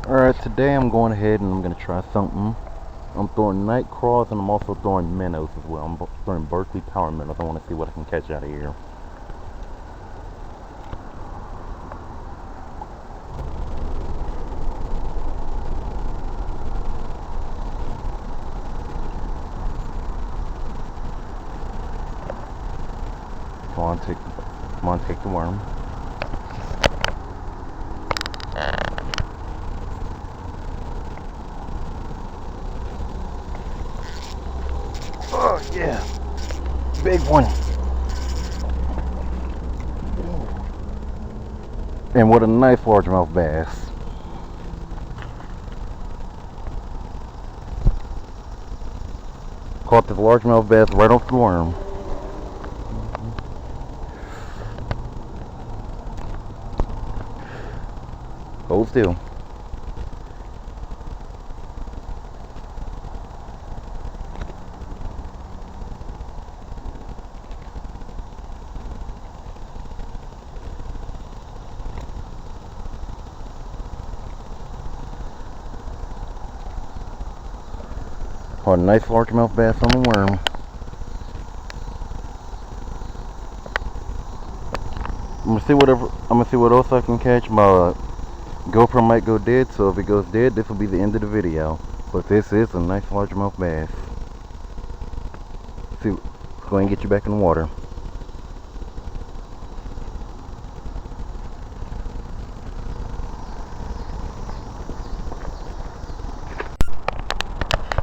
Alright, today I'm going ahead and I'm going to try something. I'm throwing Nightcrawlers and I'm also throwing minnows as well. I'm throwing Berkeley power minnows. I want to see what I can catch out of here. Come on, take the worm. Oh yeah, big one. And what a nice largemouth bass. Caught this largemouth bass right off the worm. Hold still. Caught a nice largemouth bass on the worm. I'm gonna see what else I can catch. My GoPro might go dead, so if it goes dead, this will be the end of the video. But this is a nice largemouth bass. See, let's go ahead and get you back in the water.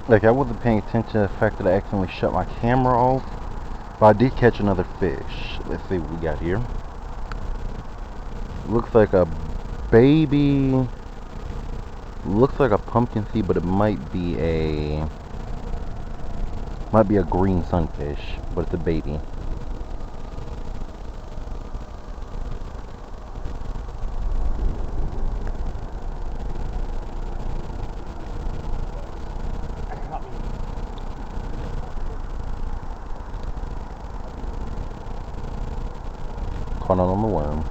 Like, I wasn't paying attention to the fact that I accidentally shut my camera off, but I did catch another fish. Let's see what we got here. Looks like a baby. Looks like a pumpkin seed, but it might be a green sunfish, but it's a baby. Caught on the worm.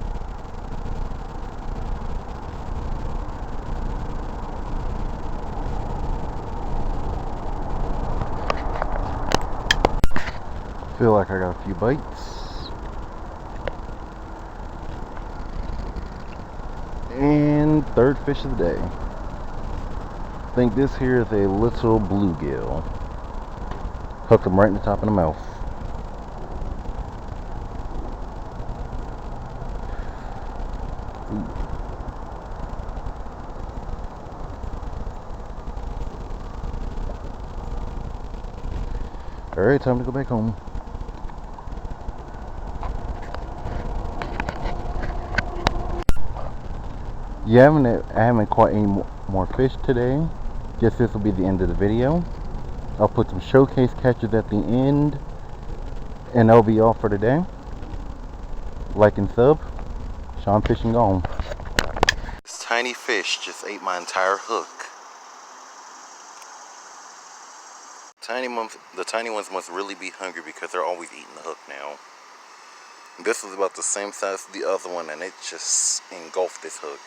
Feel like I got a few bites. And third fish of the day. I think this here is a little bluegill. Hooked him right in the top of the mouth. Alright, time to go back home. Yeah, I haven't caught any more fish today. Guess this will be the end of the video. I'll put some showcase catches at the end. And that'll be all for today. Like and sub. Shawn fishing gone. This tiny fish just ate my entire hook. The tiny ones must really be hungry because they're always eating the hook now. This is about the same size as the other one and it just engulfed this hook.